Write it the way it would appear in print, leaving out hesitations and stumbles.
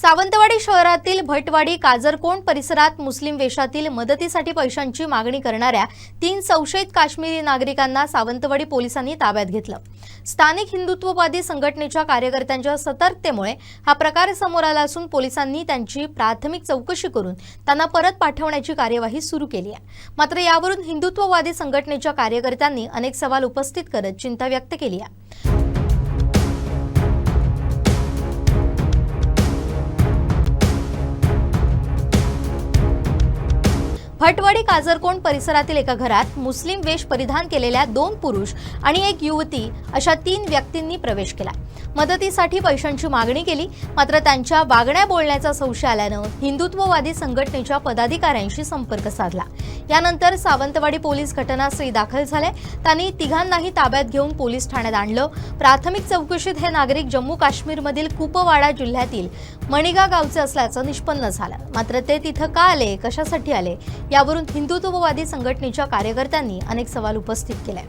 सावंतवाडी शहरातील भटवाडी काजरकोंड परिसरात मुस्लिम वेशातील मदतीसाठी पैशांची मागणी करणाऱ्या 3 संशयित काश्मीरी नागरिकांना सावंतवाडी पोलिसांनी ताब्यात घेतलं। स्थानिक हिंदुत्ववादी संघटनेच्या कार्यकर्त्यांच्या सतर्कतेमुळे हा प्रकार समोर आला असून पोलिसांनी त्यांची प्राथमिक चौकशी करून त्यांना परत पाठवण्याची कार्यवाही सुरू केली आहे। मात्र यावरून हिंदुत्ववादी संघटनेच्या कार्यकर्त्यांनी अनेक सवाल उपस्थित करत चिंता व्यक्त केली आहे। भटवाडी काजरकोंड परिसरातील एका घरात मुस्लिम वेश परिधान केलेल्या 2 पुरुष आणि 1 युवती अशा 3 व्यक्तींनी प्रवेश केला। मदतीसाठी पैशांची मागणी केली, मात्र त्यांच्या वागण्या बोलण्याचा संशय आल्यानं हिंदुत्ववादी संघटनेच्या पदाधिकाऱ्यांशी संपर्क साधला। यानंतर सावंतवाडी पोलीस घटनास्थळी दाखल झाले। त्यांनी तिघांनाही ताब्यात घेऊन पोलीस ठाण्यात आणलं। प्राथमिक चौकशीत हे नागरिक जम्मू काश्मीरमधील कुपवाडा जिल्ह्यातील मणिगा गावचे असल्याचं निष्पन्न झालं। मात्र ते तिथं का आले, कशासाठी आले यावरून हिंदुत्ववादी संघटनेच्या कार्यकर्त्यांनी अनेक सवाल उपस्थित केले।